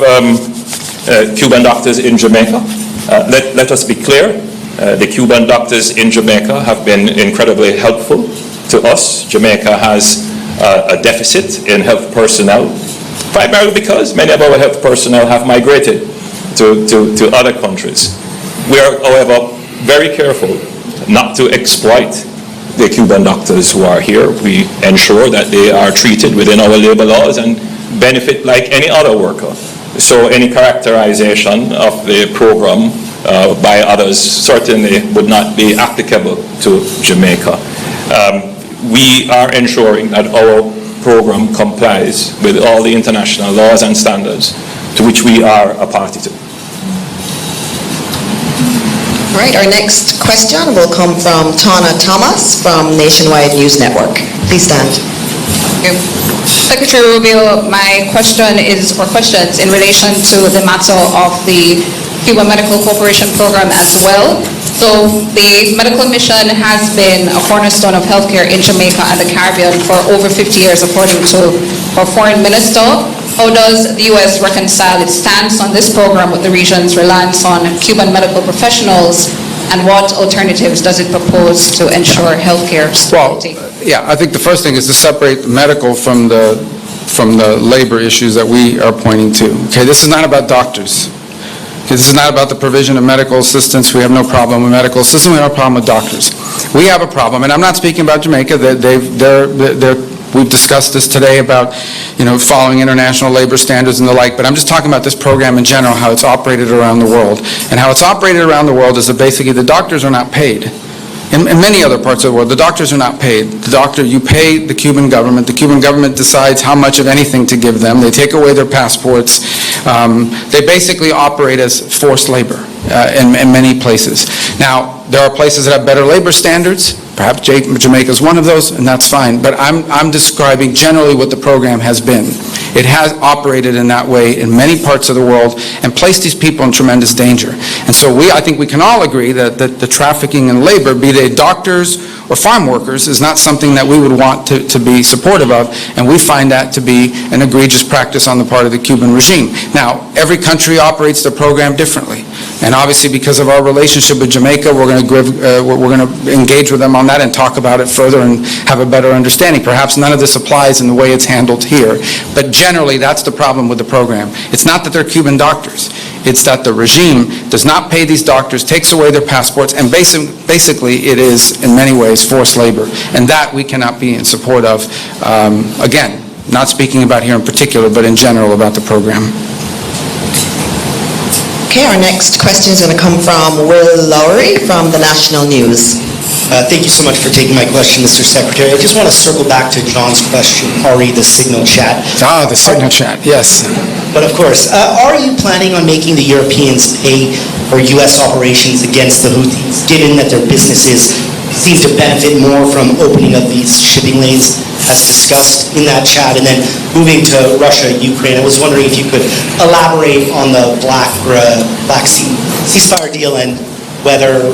Cuban doctors in Jamaica, let us be clear. The Cuban doctors in Jamaica have been incredibly helpful to us. Jamaica has a deficit in health personnel, primarily because many of our health personnel have migrated to other countries. We are, however, very careful not to exploit the Cuban doctors who are here. We ensure that they are treated within our labor laws and benefit like any other worker. So any characterization of the program by others certainly would not be applicable to Jamaica. We are ensuring that our program complies with all the international laws and standards to which we are a party to. All right, our next question will come from Tana Thomas from Nationwide News Network. Please stand. Thank you. Secretary Rubio, my question is, or questions, in relation to the matter of the Cuban Medical Corporation program as well. So the medical mission has been a cornerstone of healthcare in Jamaica and the Caribbean for over 50 years, according to our foreign minister. How does the U.S. reconcile its stance on this program with the region's reliance on Cuban medical professionals, and what alternatives does it propose to ensure healthcare stability? Well, yeah, I think the first thing is to separate medical from the labor issues that we are pointing to. Okay, this is not about doctors. Okay, this is not about the provision of medical assistance. We have no problem with medical assistance. We have a problem with doctors. We have a problem, and I'm not speaking about Jamaica. We've discussed this today about, following international labor standards and the like, but I'm just talking about this program in general, how it's operated around the world. And how it's operated around the world is that basically the doctors are not paid. In many other parts of the world, the doctors are not paid. You pay the Cuban government. The Cuban government decides how much of anything to give them. They take away their passports. They basically operate as forced labor in many places. Now, there are places that have better labor standards. Perhaps Jamaica is one of those, and that's fine. But I'm describing generally what the program has been. It has operated in that way in many parts of the world and placed these people in tremendous danger. And so I think we can all agree that the trafficking in labor, be they doctors or farm workers, is not something that we would want to be supportive of, and we find that to be an egregious practice on the part of the Cuban regime. Now, every country operates their program differently, and obviously because of our relationship with Jamaica, we're going to engage with them on that and talk about it further and have a better understanding. Perhaps none of this applies in the way it's handled here, but generally that's the problem with the program. It's not that they're Cuban doctors. It's that the regime does not pay these doctors, takes away their passports, and basically it is, in many ways, forced labor. And that we cannot be in support of. Again, not speaking about here in particular, but in general about the program. Okay, our next question is going to come from Will Lowry from the National News. Thank you so much for taking my question, Mr. Secretary. I just want to circle back to John's question, the signal chat. The signal chat, yes. But of course, are you planning on making the Europeans pay for U.S. operations against the Houthis, given that their businesses seem to benefit more from opening up these shipping lanes, as discussed in that chat? And then moving to Russia, Ukraine, I was wondering if you could elaborate on the Black Sea ceasefire deal and whether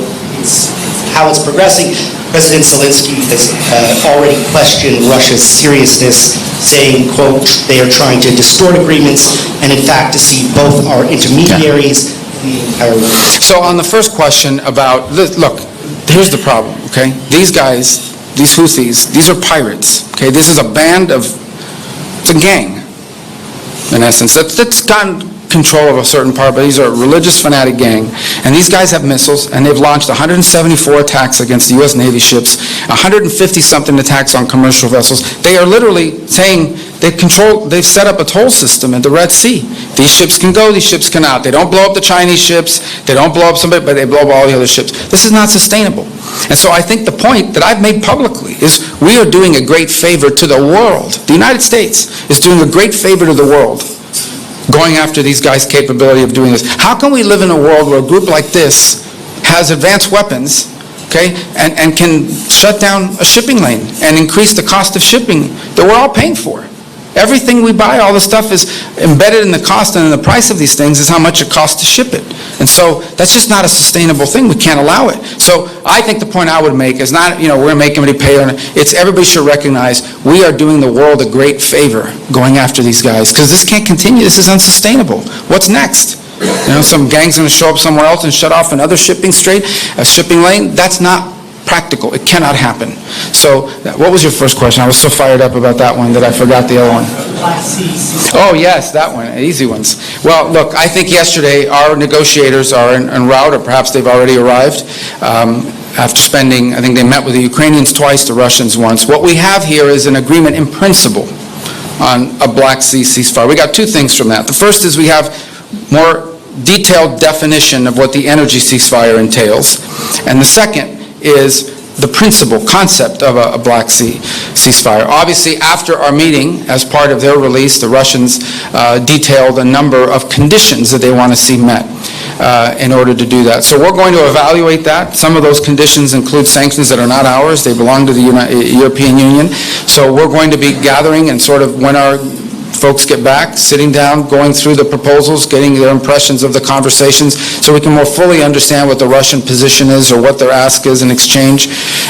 how it's progressing. President Zelensky has already questioned Russia's seriousness, saying, quote, they are trying to distort agreements and in fact deceive both our intermediaries and the entire world. So on the first question about, look, here's the problem, okay? These guys, these Houthis, these are pirates, okay? This is a band of, it's a gang, in essence. That's gotten control of a certain part, but these are a religious fanatic gang, and these guys have missiles, and they've launched 174 attacks against the U.S. Navy ships, 150-something attacks on commercial vessels. They are literally saying they've set up a toll system in the Red Sea. These ships can go, these ships cannot. They don't blow up the Chinese ships, they don't blow up somebody, but they blow up all the other ships. This is not sustainable. And so I think the point that I've made publicly is we are doing a great favor to the world. The United States is doing a great favor to the world, going after these guys' capability of doing this. How can we live in a world where a group like this has advanced weapons, okay, and can shut down a shipping lane and increase the cost of shipping that we're all paying for? Everything we buy, all the stuff is embedded in the cost, and in the price of these things is how much it costs to ship it. And so that's just not a sustainable thing. We can't allow it. So I think the point I would make is not, we're going to make everybody pay. It's everybody should recognize we are doing the world a great favor going after these guys, because this can't continue. This is unsustainable. What's next? Some gang's going to show up somewhere else and shut off another shipping lane. That's not practical. It cannot happen. So what was your first question? I was so fired up about that one that I forgot the other one. Oh, yes, that one. Easy ones. Well, look, I think yesterday our negotiators are en route, or perhaps they've already arrived. After spending, I think they met with the Ukrainians twice, the Russians once. What we have here is an agreement in principle on a Black Sea ceasefire. We got two things from that. The first is we have more detailed definition of what the energy ceasefire entails. And the second is the principle, concept of a Black Sea ceasefire. Obviously, after our meeting, as part of their release, the Russians detailed a number of conditions that they want to see met in order to do that. So we're going to evaluate that. Some of those conditions include sanctions that are not ours. They belong to the European Union. So we're going to be gathering and sort of, when our folks get back, sitting down, going through the proposals, getting their impressions of the conversations, so we can more fully understand what the Russian position is or what their ask is in exchange.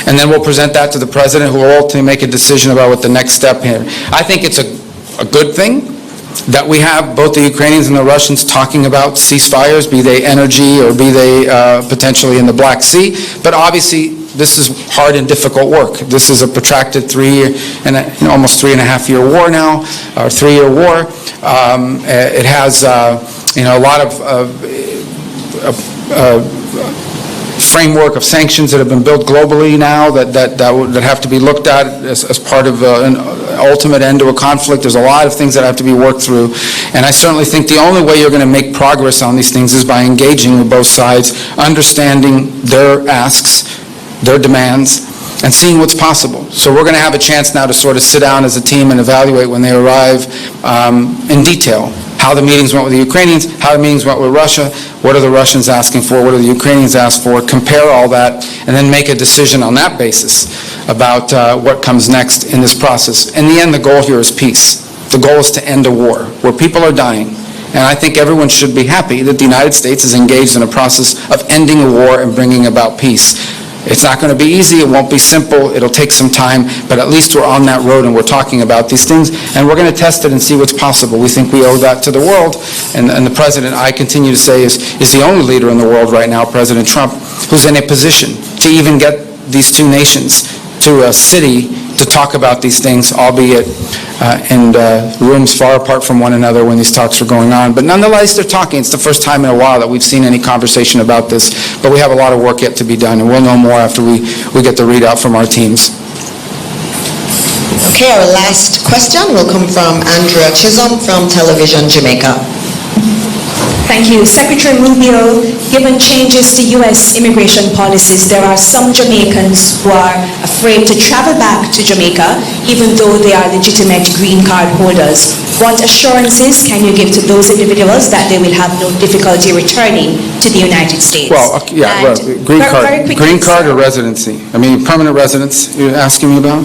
And then we'll present that to the President, who will ultimately make a decision about what the next step here. I think it's a good thing that we have both the Ukrainians and the Russians talking about ceasefires, be they energy or be they potentially in the Black Sea. But obviously, this is hard and difficult work. This is a protracted almost 3.5-year war now, or 3-year war. It has a lot of framework of sanctions that have been built globally now that have to be looked at as part of an ultimate end to a conflict. There's a lot of things that have to be worked through, and I certainly think the only way you're going to make progress on these things is by engaging with both sides, understanding their asks, their demands, and seeing what's possible. So we're going to have a chance now to sort of sit down as a team and evaluate when they arrive in detail how the meetings went with the Ukrainians, how the meetings went with Russia, what are the Russians asking for, what are the Ukrainians asked for, compare all that, and then make a decision on that basis about what comes next in this process. In the end, the goal here is peace. The goal is to end a war where people are dying. And I think everyone should be happy that the United States is engaged in a process of ending a war and bringing about peace. It's not going to be easy, it won't be simple, it'll take some time, but at least we're on that road and we're talking about these things, and we're going to test it and see what's possible. We think we owe that to the world, and the President, I continue to say, is the only leader in the world right now, President Trump, who's in a position to even get these two nations to a city to talk about these things, albeit in rooms far apart from one another when these talks are going on. But nonetheless, they're talking. It's the first time in a while that we've seen any conversation about this. But we have a lot of work yet to be done, and we'll know more after we get the readout from our teams. Okay, our last question will come from Andrea Chisholm from Television Jamaica. Thank you. Secretary Rubio, given changes to U.S. immigration policies, there are some Jamaicans who are afraid to travel back to Jamaica, even though they are legitimate green card holders. What assurances can you give to those individuals that they will have no difficulty returning to the United States? Well, yeah, green card or residency? I mean, permanent residence you're asking me about?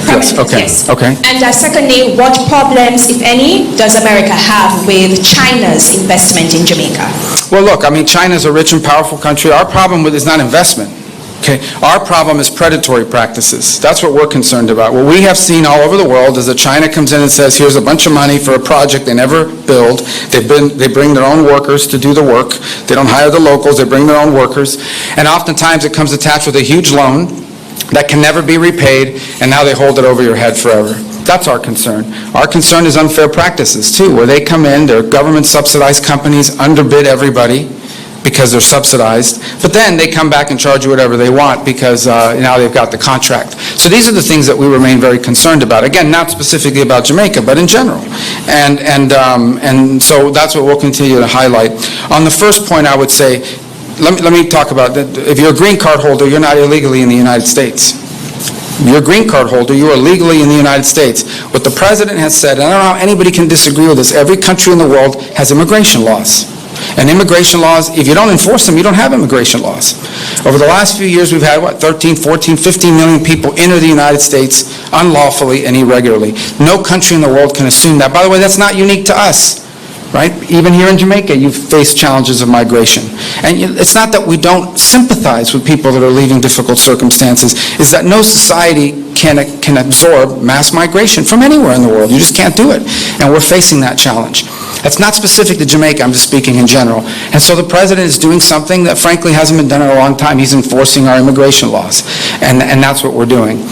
Yes, okay. Yes. Okay. And secondly, what problems, if any, does America have with China's investment in Jamaica? Well, look, I mean, China's a rich and powerful country. Our problem with is not investment. Okay, our problem is predatory practices. That's what we're concerned about. What we have seen all over the world is that China comes in and says, here's a bunch of money for a project they never build. They bring their own workers to do the work. They don't hire the locals, they bring their own workers. And oftentimes it comes attached with a huge loan that can never be repaid, and now they hold it over your head forever. That's our concern. Our concern is unfair practices, too, where they come in, they're government-subsidized companies, underbid everybody because they're subsidized, but then they come back and charge you whatever they want because now they've got the contract. So these are the things that we remain very concerned about. Again, not specifically about Jamaica, but in general. And so that's what we'll continue to highlight. On the first point, I would say, let me talk about that. If you're a green card holder, you're not illegally in the United States. If you're a green card holder, you are legally in the United States. What the President has said, and I don't know how anybody can disagree with this, every country in the world has immigration laws. And immigration laws, if you don't enforce them, you don't have immigration laws. Over the last few years, we've had, 13, 14, 15 million people enter the United States unlawfully and irregularly. No country in the world can assume that. By the way, that's not unique to us. Right? Even here in Jamaica, you've faced challenges of migration. And it's not that we don't sympathize with people that are leaving difficult circumstances. It's that no society can absorb mass migration from anywhere in the world. You just can't do it. And we're facing that challenge. That's not specific to Jamaica, I'm just speaking in general. And so the President is doing something that frankly hasn't been done in a long time. He's enforcing our immigration laws. And that's what we're doing.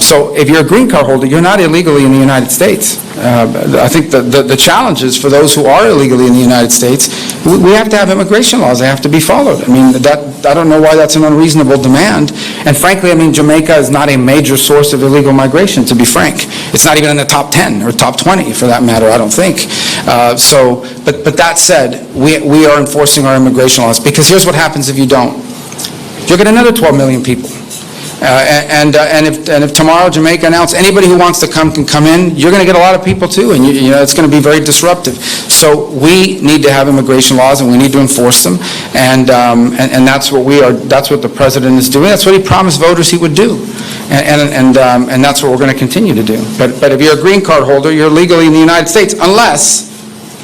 So if you're a green card holder, you're not illegally in the United States. I think the challenge is for those who are illegally in the United States, we have to have immigration laws. They have to be followed. I mean, I don't know why that's an unreasonable demand. And frankly, I mean, Jamaica is not a major source of illegal migration, to be frank. It's not even in the top 10 or top 20, for that matter, I don't think. But that said, we are enforcing our immigration laws, because here's what happens if you don't. You'll get another 12 million people. And if tomorrow Jamaica announces anybody who wants to come can come in, you're going to get a lot of people too, and you know it's going to be very disruptive. So we need to have immigration laws, and we need to enforce them, and that's what we are. That's what the President is doing. That's what he promised voters he would do, and that's what we're going to continue to do. But if you're a green card holder, you're legally in the United States, unless,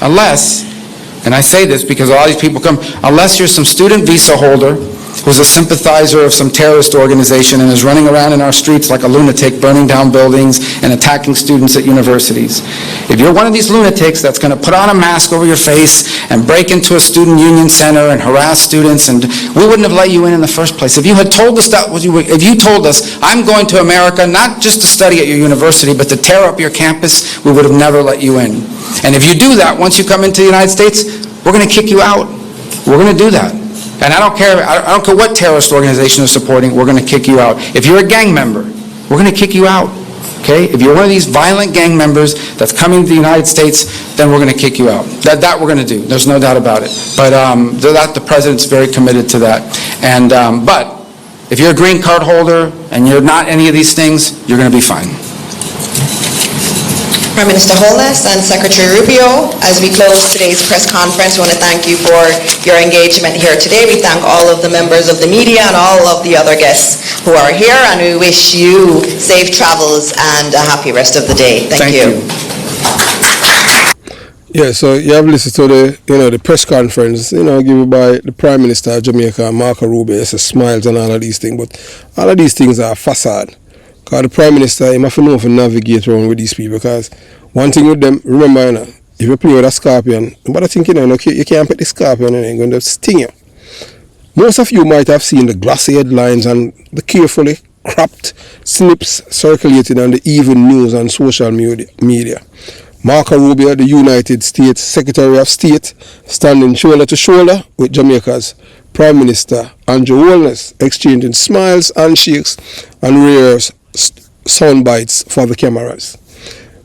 and I say this because a lot of these people come, unless you're some student visa holder who's a sympathizer of some terrorist organization and is running around in our streets like a lunatic, burning down buildings and attacking students at universities. If you're one of these lunatics that's going to put on a mask over your face and break into a student union center and harass students, and we wouldn't have let you in the first place. If you had told us that, if you told us, I'm going to America not just to study at your university, but to tear up your campus, we would have never let you in. And if you do that, once you come into the United States, we're going to kick you out. We're going to do that. And I don't care what terrorist organization they're supporting, we're going to kick you out. If you're a gang member, we're going to kick you out. Okay? If you're one of these violent gang members that's coming to the United States, then we're going to kick you out. That we're going to do. There's no doubt about it. But the President's very committed to that. And but if you're a green card holder and you're not any of these things, you're going to be fine. Prime Minister Holness and Secretary Rubio, as we close today's press conference, we want to thank you for your engagement here today. We thank all of the members of the media and all of the other guests who are here, and we wish you safe travels and a happy rest of the day. Thank you. Yeah, so you have listened to the press conference, given by the Prime Minister of Jamaica, Marco Rubio. It's a smiles and all of these things, but all of these things are facade. Because the Prime Minister, he must know to navigate around with these people. Because one thing with them, remember, if you play with a scorpion, but I think you can't put the scorpion and it's going to sting you. Most of you might have seen the glossy headlines and the carefully cropped snips circulating on the even news and social media. Marco Rubio, the United States Secretary of State, standing shoulder to shoulder with Jamaica's Prime Minister Andrew Holness, exchanging smiles, handshakes, and rare sound bites for the cameras.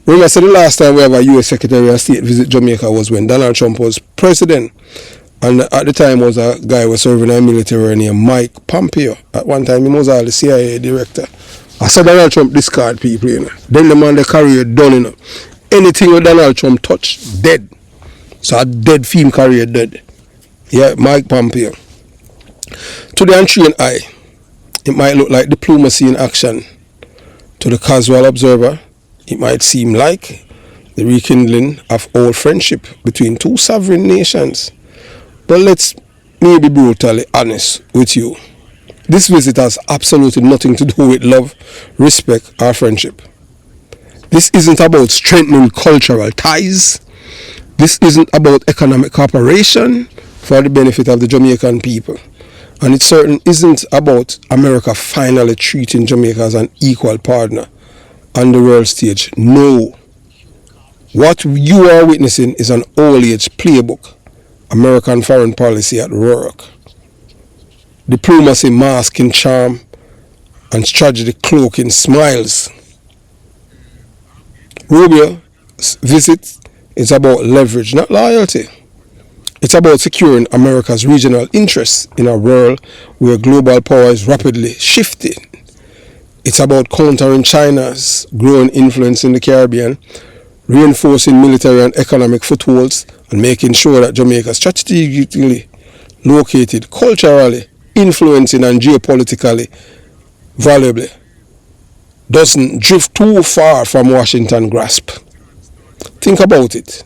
Remember, so the last time we have a U.S. Secretary of State visit Jamaica was when Donald Trump was president. And at the time was a guy who was serving in the military named Mike Pompeo. At one time he was the CIA director. I said Donald Trump discard people, Then the man, the career done, Anything with Donald Trump touch, dead. So a dead film career dead. Yeah, Mike Pompeo. To the untrained eye, it might look like diplomacy in action. To the casual observer, it might seem like the rekindling of old friendship between two sovereign nations. But let's me be brutally honest with you. This visit has absolutely nothing to do with love, respect, or friendship. This isn't about strengthening cultural ties. This isn't about economic cooperation for the benefit of the Jamaican people. And it certainly isn't about America finally treating Jamaica as an equal partner on the world stage. No. What you are witnessing is an old-age playbook. American foreign policy at work. Diplomacy masking charm and strategy cloaking smiles. Rubio's visit is about leverage, not loyalty. It's about securing America's regional interests in a world where global power is rapidly shifting. It's about countering China's growing influence in the Caribbean, reinforcing military and economic footholds, and making sure that Jamaica is strategically located, culturally influencing and geopolitically valuably, doesn't drift too far from Washington grasp. Think about it.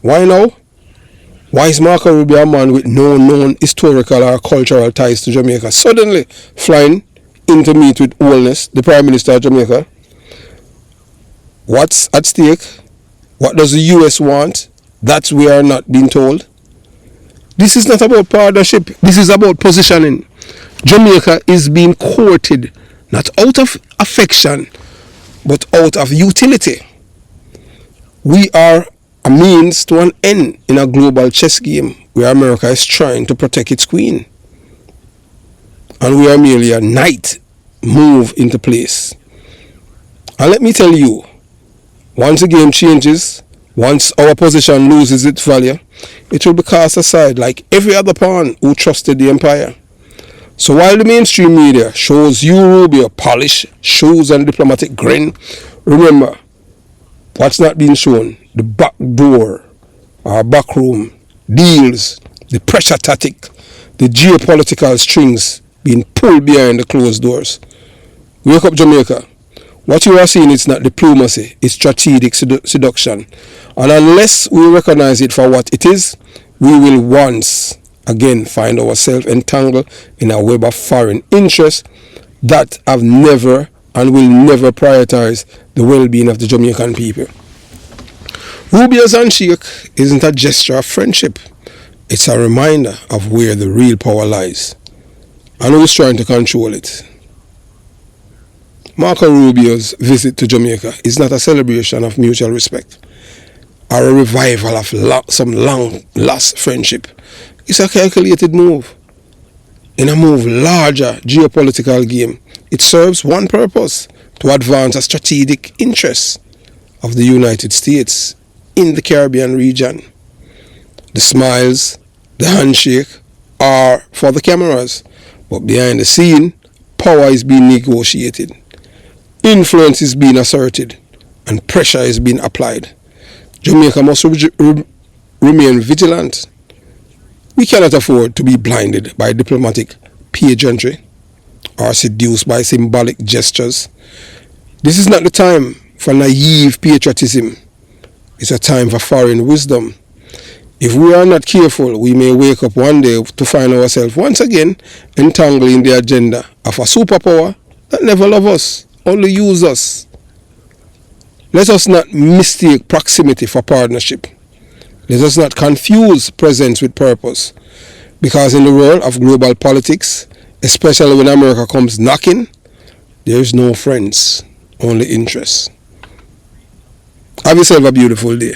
Why now? Why is Marco Rubio a man with no known historical or cultural ties to Jamaica suddenly flying in to meet with Holness, the Prime Minister of Jamaica? What's at stake? What does the US want? That we are not being told. This is not about partnership. This is about positioning. Jamaica is being courted not out of affection, but out of utility. We are a means to an end in a global chess game where America is trying to protect its queen. And we are merely a knight move into place. And let me tell you, once the game changes, once our position loses its value, it will be cast aside like every other pawn who trusted the empire. So while the mainstream media shows you Rubio polish, shoes and diplomatic grin, remember what's not being shown: the back door, our back room, deals, the pressure tactic, the geopolitical strings being pulled behind the closed doors. Wake up, Jamaica. What you are seeing is not diplomacy, it's strategic seduction. And unless we recognize it for what it is, we will once again find ourselves entangled in a web of foreign interests that have never and will never prioritize the well-being of the Jamaican people. Rubio's handshake isn't a gesture of friendship. It's a reminder of where the real power lies and who's trying to control it. Marco Rubio's visit to Jamaica is not a celebration of mutual respect or a revival of some long-lost friendship. It's a calculated move. In a larger geopolitical game, it serves one purpose: to advance a strategic interest of the United States in the Caribbean region. The smiles, the handshake are for the cameras, but behind the scene, power is being negotiated. Influence is being asserted and pressure is being applied. Jamaica must remain vigilant. We cannot afford to be blinded by diplomatic pageantry or seduced by symbolic gestures. This is not the time for naive patriotism It's a time for foreign wisdom. If we are not careful, we may wake up one day to find ourselves once again entangled in the agenda of a superpower that never love us, only use us. Let us not mistake proximity for partnership. Let us not confuse presence with purpose. Because in the world of global politics, especially when America comes knocking, there is no friends, only interests. Have yourself a beautiful day.